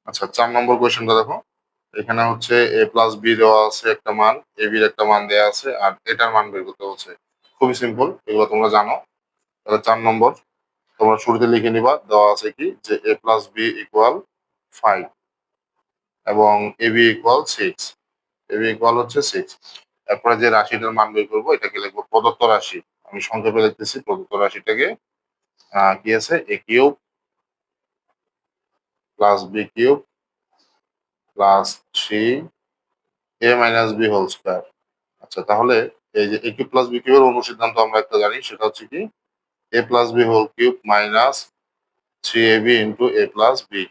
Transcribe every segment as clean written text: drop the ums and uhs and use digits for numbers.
আচ্ছা, 4 নম্বর কোয়েশ্চেনটা দেখো। এখানে হচ্ছে a প্লাস বি দেওয়া আছে একটা মান, a বির একটা মান দেওয়া আছে আর এটার মান বের করতে হচ্ছে। খুবই সিম্পল, এগুলো তোমরা জানো। তাহলে 4 নম্বর তোমরা শুরুতে লিখে নিবা, দেওয়া আছে কি যে a প্লাস বি ইকুয়াল 5 এবং ab ইকুয়াল 6। ab ইকুয়াল হচ্ছে 6। এরপরে যে রাশিটার মান বের করবো এটাকে লিখবো প্রদত্ত রাশি। আমি সংক্ষেপে লিখতেছি প্রদত্ত রাশিটাকে কি আছে a cube plus B cube plus 3 a minus B whole square. আচ্ছা, তাহলে এই যে এ কিউব প্লাস বি কিউবের অনুসিদ্ধান্ত আমরা একটা জানি, সেটা হচ্ছে কি A plus B whole cube minus 3ab into A plus B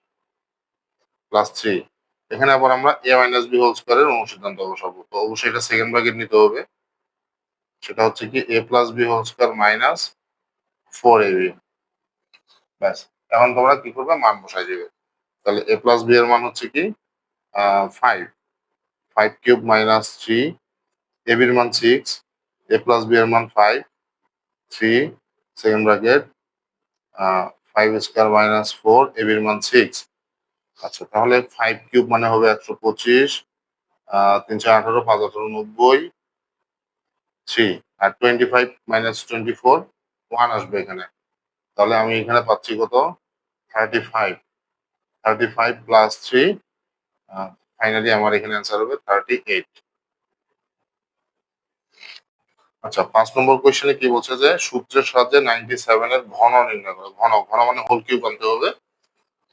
plus 3। এখানে আবার আমরা এ মাইনাস বি হোল স্কয়ারের অনুসিদ্ধান্ত বসাবো, তো অবশ্যই এটা সেকেন্ড ব্র্যাকেট নিতে হবে। সেটা হচ্ছে কি A plus B whole square minus 4ab। ব্যাস, এখন তোমরা কি করবে, মান বসাই দিবে। তাহলে এ প্লাস বি এর মান হচ্ছে কি 5, 5 কিউব মাইনাস 3, এ বির মান 6, এ প্লাস বি এর মান 5, 3 সেকেন্ড ব্র্যাকেট 5 স্কয়ার মাইনাস 4, এ বির মান 6। আচ্ছা, তাহলে 5 কিউব মানে হবে 125, 3 18, 5 18 90, 3 আর 25 মাইনাস 24 1 আসবে এখানে। তাহলে আমি এখানে পাচ্ছি কত, 35, 35 প্লাস 3, ফাইনালি আমার এখানে অ্যান্সার হবে 38। আচ্ছা, 5 নম্বর কোয়েশ্চেনে কি বলছে যে সূত্রের সাহায্যে 97 এর ঘন নির্ণয় করো। ঘন ঘন মানে হোল কিউব আনতে হবে।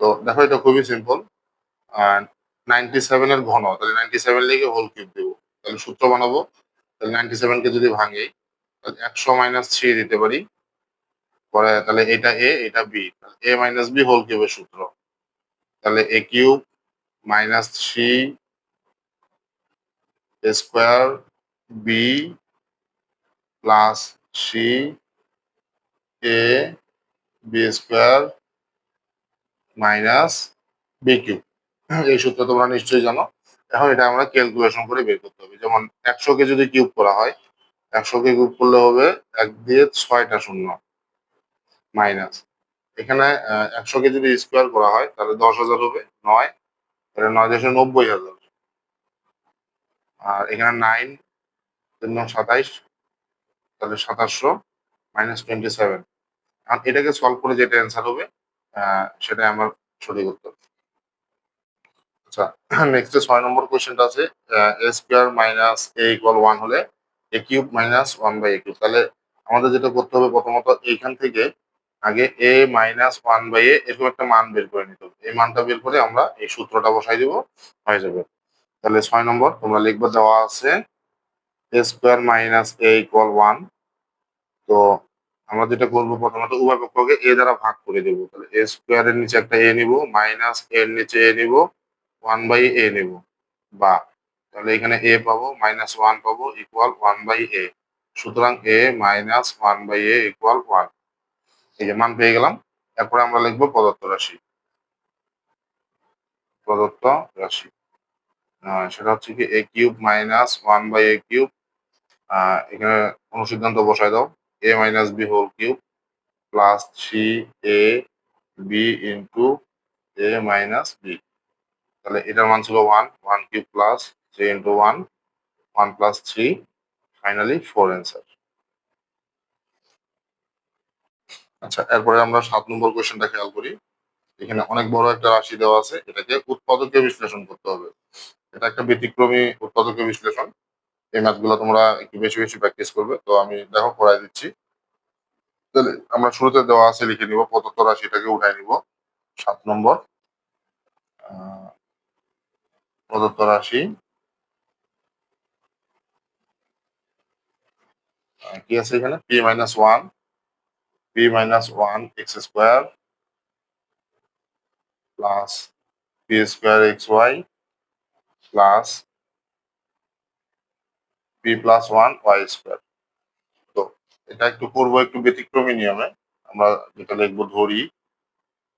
তো দেখো এটা খুবই সিম্পল। 97 এর ঘন, তাহলে 97 লিখে হোল কিউব দেবো, তাহলে সূত্র বানাবো। তাহলে 97 কে যদি ভাঙি তাহলে 100 মাইনাস 3 দিতে পারি। পরে তাহলে এটা এ এটা B, A minus B whole কিউবের সূত্র। তাহলে A cube minus 3 square B plus 3 A B square minus B cube. এই সূত্র তোমরা নিশ্চয়ই জানো। এখন এটা আমরা ক্যালকুলেশন করে বের করতে হবে। যেমন 100 কে যদি কিউব করা হয়, 100 কে কিউব করলে হবে 1 দিয়ে 6টা শূন্য মাইনাস। এখানে 100 কে যদি স্কোয়ার করা হয় তাহলে 10,000 হবে 9, তাহলে 9 দেশে 90,000। আর এখানে 9 তিন 27, তাহলে 2700 মাইনাস 27। এখন এটাকে সলভ করে যেটা অ্যান্সার হবে সেটাই আমার সঠিক উত্তর। আচ্ছা, নেক্সট 6 নম্বর কোয়েশ্চেনটা আছে A square minus A equal 1 হলে A cube minus 1 by A cube. তাহলে আমাদের যেটা করতে হবে প্রথমত এইখান থেকে আগে এ মাইনাস 1 বাই এ এরকম একটা মান বের করে নিতে হবে। এই মানটা বের করে আমরা এই সূত্রটা বসাই দিব, হয়ে যাবে। তাহলে 6 নম্বর তোমরা লিখবে, দেওয়া আছে A square minus A equal 1। তো আমরা যেটা করবো প্রথমত উভয় পক্ষকে এ দ্বারা ভাগ করে দেবো। তাহলে এ স্কোয়ার এর নিচে একটা এ নিব, মাইনাস এর নিচে এ নিব, 1 বাই এ নিব, বা তাহলে এখানে এ পাবো মাইনাস 1 পাবো ইকুয়াল 1 বাই এ। সুতরাং এ মাইনাস 1 বাই এ ইকুয়াল 1। এই যে মান পেয়ে গেলাম। এরপরে আমরা লিখবো প্রদত্ত রাশি। প্রদত্ত রাশি সেটা হচ্ছে কি A cube minus 1 by A cube. এখানে অনুসিদ্ধান্ত বসায় দাও, A minus B whole cube plus 3 A B into A minus B. তাহলে এটার মান ছিল 1, 1 cube plus 3 into 1, 1 plus 3, finally 4 answer. আচ্ছা, এরপরে আমরা 7 নম্বর কোয়েশ্চেনটা খেয়াল করি। এখানে অনেক বড় একটা রাশি দেওয়া আছে, এটাকে উৎপাদকে বিশ্লেষণ করতে হবে। এটা একটা ব্যতিক্রমী উৎপাদকে বিশ্লেষণ। এই ম্যাথগুলো তোমরা একটু বেশি বেশি প্র্যাকটিস করবে। তো আমি দেখো করাই দিচ্ছি। তাহলে আমরা শুরুতে দেওয়া আছে লিখে নিব, প্রদত্ত রাশিটাকে উঠাই নিব। 7 নম্বর আহ, প্রদত্ত রাশি কি আছে এখানে, P minus 1, P minus 1 X square plus P square X Y plus P plus 1 Y square. তো এটা একটু করবো একটু ব্যতিক্রমী নিয়মে। আমরা যেটা লিখবো ধরি,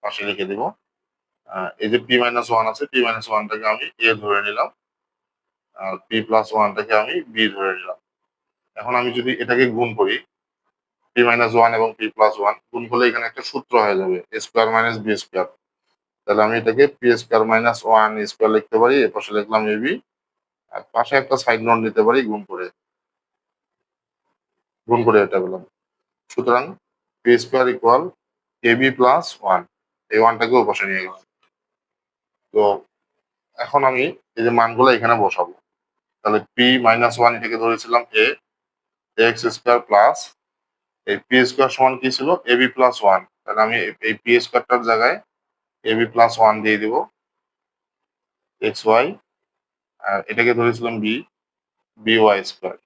পাশে লিখে দিব। এই যে পি মাইনাস 1 আছে, পি মাইনাস 1টাকে আমি এ ধরে নিলাম, আর পি প্লাস 1টাকে আমি বি ধরে নিলাম। এখন আমি যদি এটাকে গুণ করি, পি মাইনাস 1 এবং পি প্লাস 1 গুণ করলে এখানে একটা সূত্র হয়ে যাবে, এ স্কোয়ার মাইনাস বি স্কোয়ার। তাহলে আমি এটাকে P square minus one square লিখতে পারি, এর পাশে লিখলাম এবি, আর পাশে একটা সাইড নোট নিতে পারি গুণ করে এটা পেলাম। সুতরাং P square equal AB plus one, এই ওয়ানটাকে ওই পাশে নিয়ে গেলাম। তো এখন আমি এই যে মানগুলো এখানে বসাবো। তাহলে পি মাইনাস ওয়ান এটাকে ধরেছিলাম এ এক্স স্কোয়ার প্লাস এই পি স্কোয়ার সমান কি ছিল এবি প্লাস ওয়ান, তাহলে আমি এই পি স্কোয়ারটার জায়গায় এবি প্লাস ওয়ান দিয়ে দিব এক্স ওয়াই, আর এটাকে ধরেছিলাম বি বি ওয়াই স্কোয়ার,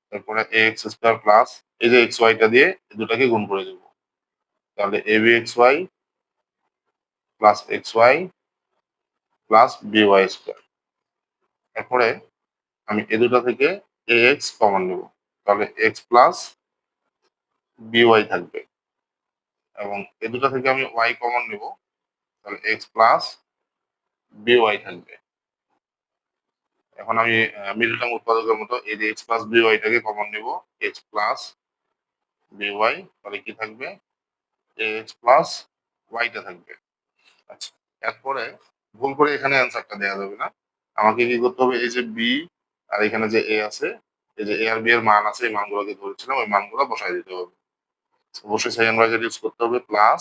তারপরে এ এক্স স্কোয়ার প্লাস এই যে এক্স ওয়াইটা দিয়ে এই দুটাকে গুণ করে দেব। তাহলে AB X Y plus X Y plus B Y square. এরপরে আমি এ দুটা থেকে এ এক্স কমন নেব, তাহলে এক্স প্লাস বি ওয়াই থাকবে, এবং এ দুটা থেকে আমি ওয়াই কমন নেব, তাহলে এক্স প্লাস বি ওয়াই থাকবে। এখন আমি মিডল টার্ম উৎপাদকের মতো এই যে এক্স প্লাস বি ওয়াইটাকে কমন নেব, এক্স প্লাস বি ওয়াই, তাহলে কি থাকবে এক্স প্লাস ওয়াইটা থাকবে। আচ্ছা, এরপরে ভুল করে এখানে অ্যান্সারটা দেওয়া যাবে না, আমাকে কি করতে হবে এই যে বি আর এখানে যে এ আছে, এই যে এ আর বি এর মান আছে, এই মানগুলোকে ধরেছিলাম ওই মানগুলো বসাই দিতে হবে। অবশ্যই সেকেন্ড ব্র্যাকেট ইউজ করতে হবে, প্লাস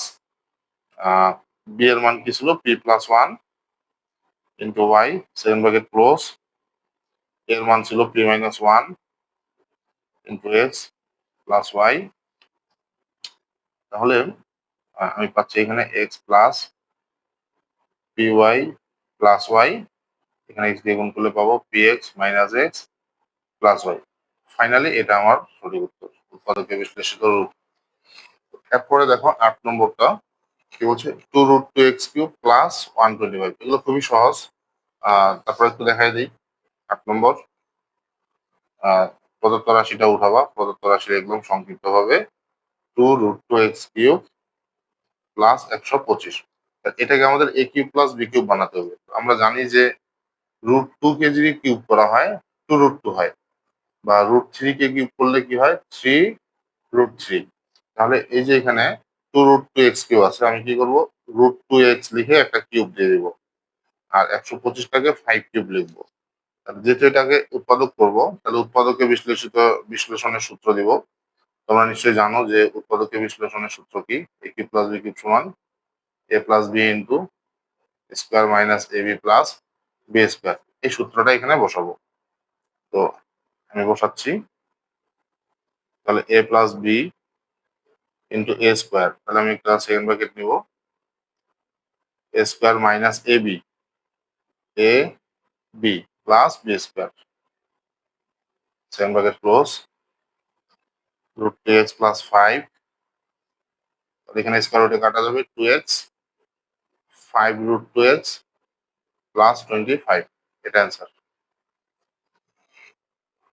বি এর মান কি ছিল P plus one into Y, second bracket close, এর মান ছিল P minus one into X plus Y. তাহলে আমি পাচ্ছি এখানে X plus P Y plus Y, এখানে এক্স দিয়ে গুণ করলে পাবো P X minus X plus Y. Finally এটা আমার সঠিক উত্তর, উৎপাদকে বিশ্লেষিত রূপ। এরপরে দেখো 8 নম্বরটা কি বলছে, two root two X cube plus 125, এগুলো খুবই সহজ। তারপরে একটু দেখাই দিই 8 নম্বর। প্রদত্ত রাশিটা উঠাবা, প্রদত্ত রাশির একদম সংক্ষিপ্ত ভাবে two root two X cube plus 125, এটাকে আমাদের A cube plus B cube বানাতে হবে। আমরা জানি যে রুট টু কে যদি কিউব করা হয় টু রুট টু হয়, বা রুট থ্রি কে কিউব করলে কি হয় থ্রি রুট থ্রি। তাহলে এই যে এখানে two root two X cube আছে, আমি কি করবো রুট টু এক্স লিখে একটা কিউব দিয়ে দিব, আর 125টাকে 5 কিউব লিখবো। যেহেতু এটাকে উৎপাদক করব, তাহলে উৎপাদকে বিশ্লেষণের সূত্র দিব। তোমরা নিশ্চয়ই জানো যে উৎপাদকে বিশ্লেষণের সূত্র কি, A cube plus B cube সমান A plus B into square minus A B plus B square. এই সূত্রটা এখানে বসাবো। তো আমি বসাচ্ছি, তাহলে A plus B into A square, তাহলে আমি একটা সেকেন্ড ব্র্যাকেট নিব, A square minus A B plus B square, second bracket close, root two X plus 5, এখানে স্কোয়ার রুটে কাটা যাবে 2x, 5 root two X plus 25, এটা অ্যান্সার।